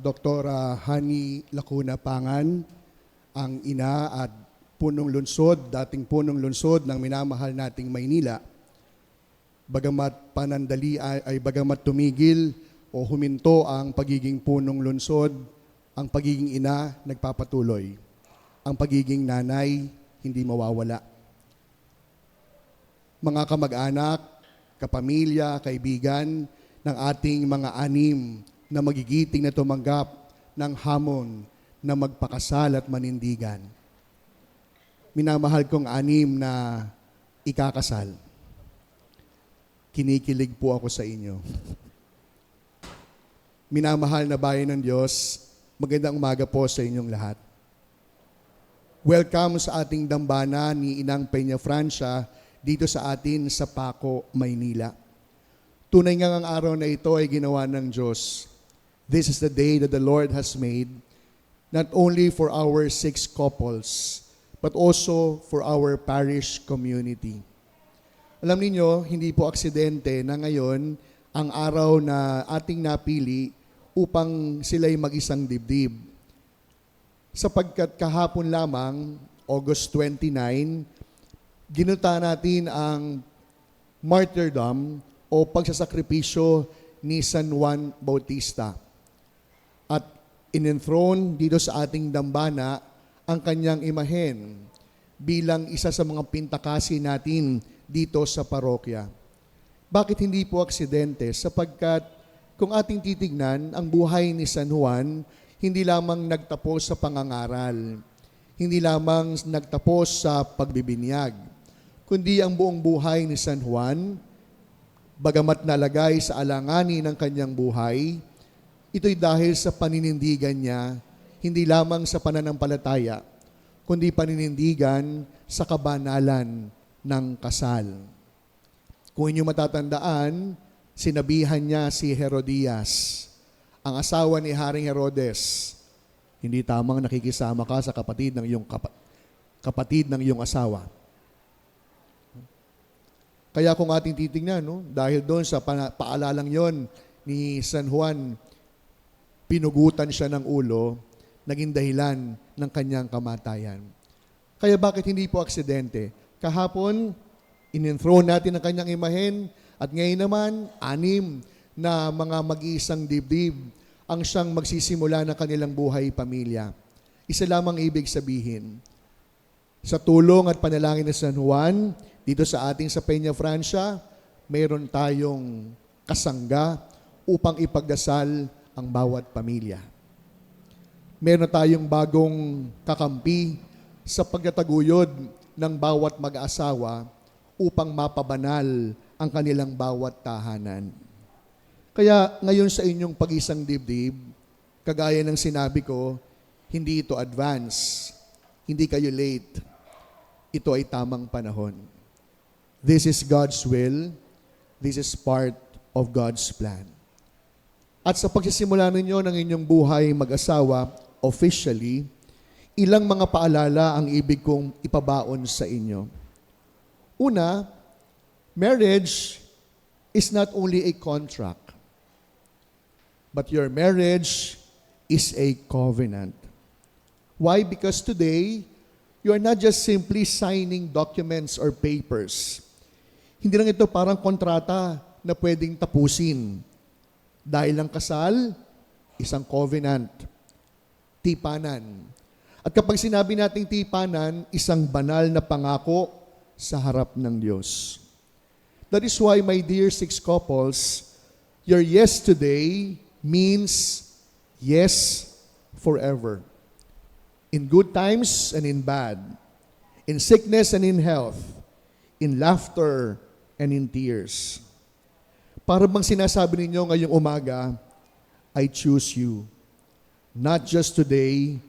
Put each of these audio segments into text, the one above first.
Doktora Hani Lacuna Pangan, ang ina at punong lungsod, dating punong lungsod ng minamahal nating Maynila. Bagamat bagamat tumigil o huminto ang pagiging punong lungsod, ang pagiging ina nagpapatuloy. Ang pagiging nanay hindi mawawala. Mga kamag-anak, kapamilya, kaibigan ng ating mga anim na magigiting na tumanggap ng hamon na magpakasal at manindigan. Minamahal kong anim na ikakasal. Kinikilig po ako sa inyo. Minamahal na bayan ng Diyos, magandang umaga po sa inyong lahat. Welcome sa ating dambana ni Inang Peña Francia dito sa atin sa Paco, Maynila. Tunay nga ang araw na ito ay ginawa ng Diyos. This is the day that the Lord has made, not only for our 6 couples, but also for our parish community. Alam niyo, hindi po aksidente na ngayon ang araw na ating napili upang sila'y mag-isang dibdib. Sapagkat kahapon lamang, August 29, ginuta natin ang martyrdom o pagsasakripisyo ni San Juan Bautista. At in-enthrone dito sa ating dambana ang kanyang imahen bilang isa sa mga pintakasi natin dito sa parokya. Bakit hindi po aksidente? Sapagkat kung ating titignan, ang buhay ni San Juan hindi lamang nagtapos sa pangangaral, hindi lamang nagtapos sa pagbibinyag, kundi ang buong buhay ni San Juan, bagamat nalagay sa alanganin ng kanyang buhay, ito'y dahil sa paninindigan niya, hindi lamang sa pananampalataya, kundi paninindigan sa kabanalan ng kasal. Kung inyo matatandaan, sinabihan niya si Herodias, ang asawa ni Haring Herodes, hindi tamang nakikisama ka sa kapatid ng iyong asawa. Kaya kung ating titingnan, dahil doon sa paalalang yon ni San Juan, pinugutan siya ng ulo, naging dahilan ng kanyang kamatayan. Kaya bakit hindi po aksidente? Kahapon, in-enthrone natin ang kanyang imahen at ngayon naman, 6 na mga mag-iisang dibdib ang siyang magsisimula ng kanilang buhay pamilya. Isa lamang ibig sabihin, sa tulong at panalangin ng San Juan, dito sa ating sa Peña Francia, mayroon tayong kasangga upang ipagdasal ang bawat pamilya. Meron tayong bagong kakampi sa pagtataguyod ng bawat mag-asawa upang mapabanal ang kanilang bawat tahanan. Kaya ngayon sa inyong pag-isang dibdib, kagaya ng sinabi ko, hindi ito advance, hindi kayo late. Ito ay tamang panahon. This is God's will. This is part of God's plan. At sa pagsisimula ninyo ng inyong buhay mag-asawa, officially, ilang mga paalala ang ibig kong ipabaon sa inyo. Una, marriage is not only a contract, but your marriage is a covenant. Why? Because today, you are not just simply signing documents or papers. Hindi lang ito parang kontrata na pwedeng tapusin. Dahil ang kasal, isang covenant, tipanan. At kapag sinabi nating tipanan, isang banal na pangako sa harap ng Diyos. That is why, my dear 6 couples, your yes today means yes forever. In good times and in bad, in sickness and in health, in laughter and in tears. Para bang sinasabi ninyo ngayong umaga, I choose you. Not just today,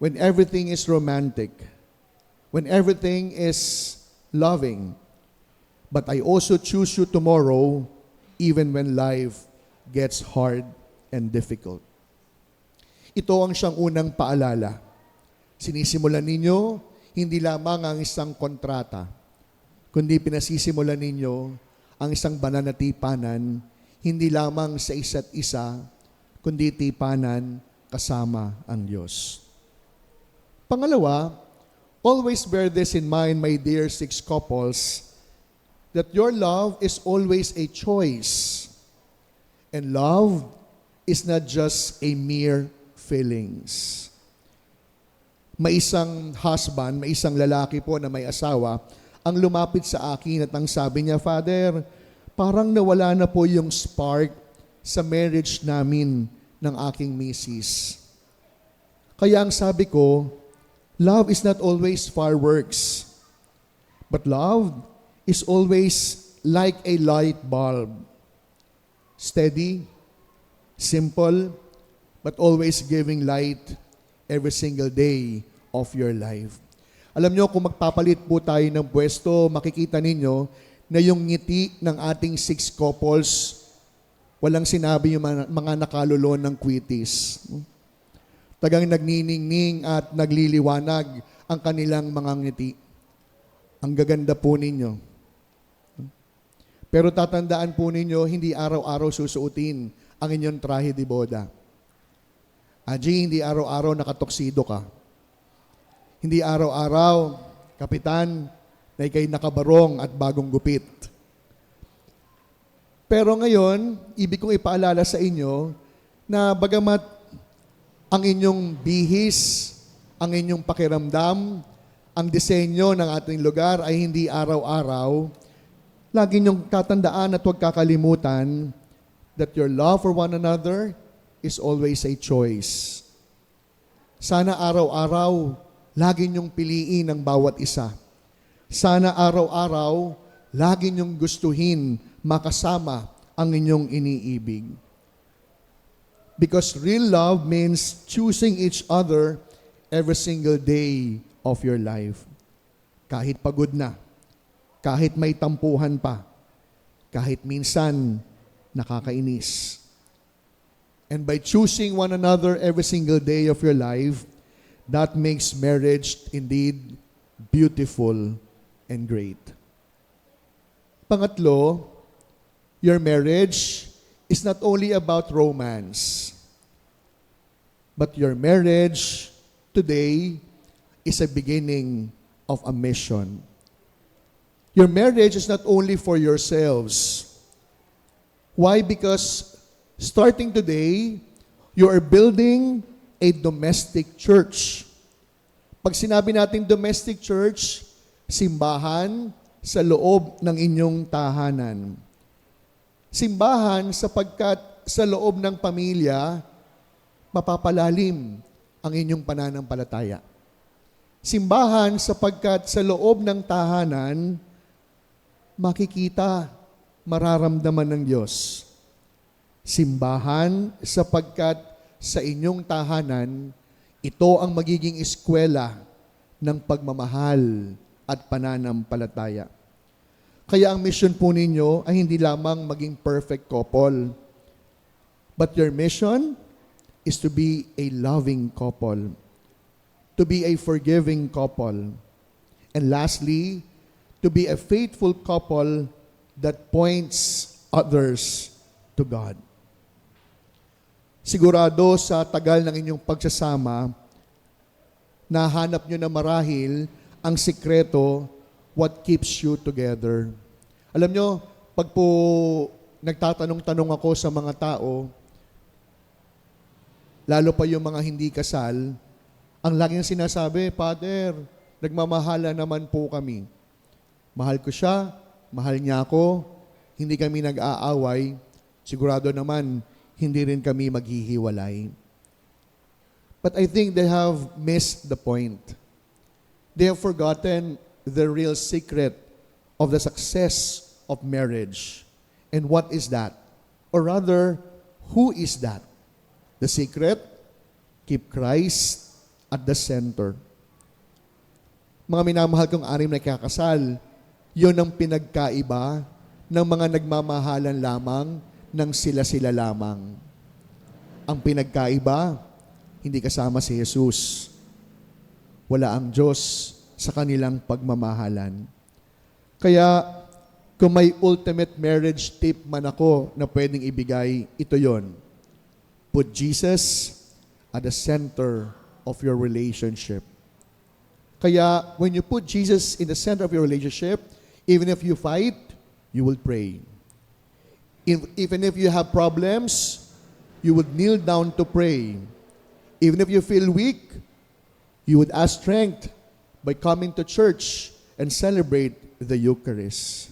when everything is romantic, when everything is loving, but I also choose you tomorrow, even when life gets hard and difficult. Ito ang siyang unang paalala. Sinisimulan ninyo, hindi lamang ang isang kontrata, kundi pinasisimulan ninyo ang isang banal na tipanan, hindi lamang sa isa't isa, kundi tipanan kasama ang Diyos. Pangalawa, always bear this in mind, my dear six couples, that your love is always a choice. And love is not just a mere feelings. May isang husband, may isang lalaki po na may asawa, ang lumapit sa akin at ang sabi niya, Father, parang nawala na po yung spark sa marriage namin ng aking misis. Kaya ang sabi ko, love is not always fireworks, but love is always like a light bulb. Steady, simple, but always giving light every single day of your life. Alam nyo, kung magpapalit po tayo ng pwesto, makikita ninyo na yung ngiti ng ating six couples, walang sinabi yung mga nakalulon ng kwitis. Tagang nagniningning at nagliliwanag ang kanilang mga ngiti. Ang gaganda po ninyo. Pero tatandaan po ninyo, hindi araw-araw susuotin ang inyong trahe de boda. Aji, hindi araw-araw nakatoksido ka. Hindi araw-araw, kapitan, na ikay nakabarong at bagong gupit. Pero ngayon, ibig kong ipaalala sa inyo na bagamat ang inyong bihis, ang inyong pakiramdam, ang disenyo ng ating lugar ay hindi araw-araw, lagi niyong tatandaan at huwag kakalimutan that your love for one another is always a choice. Sana araw-araw, lagi niyong piliin ang bawat isa. Sana araw-araw, lagi niyong gustuhin makasama ang inyong iniibig. Because real love means choosing each other every single day of your life. Kahit pagod na, kahit may tampuhan pa, kahit minsan nakakainis. And by choosing one another every single day of your life, that makes marriage indeed beautiful and great. Pangatlo, your marriage is not only about romance, but your marriage today is a beginning of a mission. Your marriage is not only for yourselves. Why? Because starting today, you are building a domestic church. Pag sinabi natin domestic church, simbahan sa loob ng inyong tahanan. Simbahan sapagkat sa loob ng pamilya, mapapalalim ang inyong pananampalataya. Simbahan sapagkat sa loob ng tahanan, makikita, mararamdaman ng Diyos. Simbahan sapagkat sa inyong tahanan, ito ang magiging eskwela ng pagmamahal at pananampalataya. Kaya ang mission po ninyo ay hindi lamang maging perfect couple, but your mission is to be a loving couple, to be a forgiving couple, and lastly, to be a faithful couple that points others to God. Sigurado sa tagal ng inyong pagsasama, nahanap nyo na marahil ang sikreto, what keeps you together. Alam nyo, pag po nagtatanong-tanong ako sa mga tao, lalo pa yung mga hindi kasal, ang laging sinasabi, Father, nagmamahala naman po kami. Mahal ko siya, mahal niya ako, hindi kami nag-aaway, sigurado naman, hindi rin kami maghihiwalay. But I think they have missed the point. They have forgotten the real secret of the success of marriage. And what is that? Or rather, who is that? The secret? Keep Christ at the center. Mga minamahal kong anim na kakasal, yun ang pinagkaiba ng mga nagmamahalan lamang ng sila-sila lamang. Ang pinagkaiba, hindi kasama si Jesus. Wala ang Diyos sa kanilang pagmamahalan. Kaya, kung may ultimate marriage tip man ako na pwedeng ibigay, ito yon. Put Jesus at the center of your relationship. Kaya, when you put Jesus in the center of your relationship, even if you fight, you will pray. Even if you have problems, you would kneel down to pray. Even if you feel weak, you would ask strength by coming to church and celebrate the Eucharist.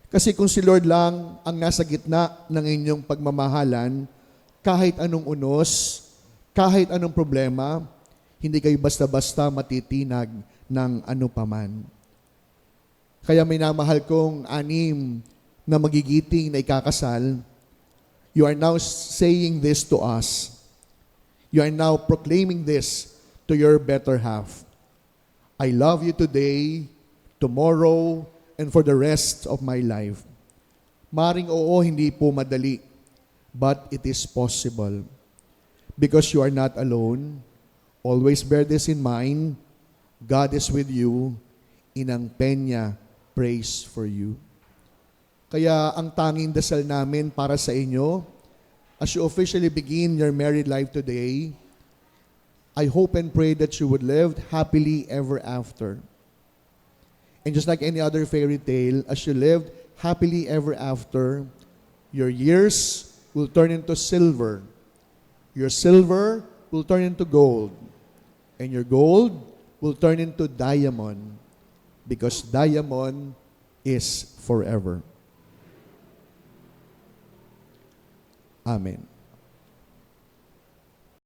Kasi kung si Lord lang ang nasa gitna ng inyong pagmamahalan, kahit anong unos, kahit anong problema, hindi kayo basta-basta matitinag ng ano paman. Kaya may namahal kong anim na magigiting na ikakasal, you are now saying this to us. You are now proclaiming this to your better half. I love you today, tomorrow, and for the rest of my life. Maring oo, hindi po madali, but it is possible. Because you are not alone. Always bear this in mind. God is with you. Inang Peña prays for you. Kaya ang tanging dasal namin para sa inyo, as you officially begin your married life today, I hope and pray that you would live happily ever after. And just like any other fairy tale, as you lived happily ever after, your years will turn into silver. Your silver will turn into gold. And your gold will turn into diamond. Because diamond is forever. Amen.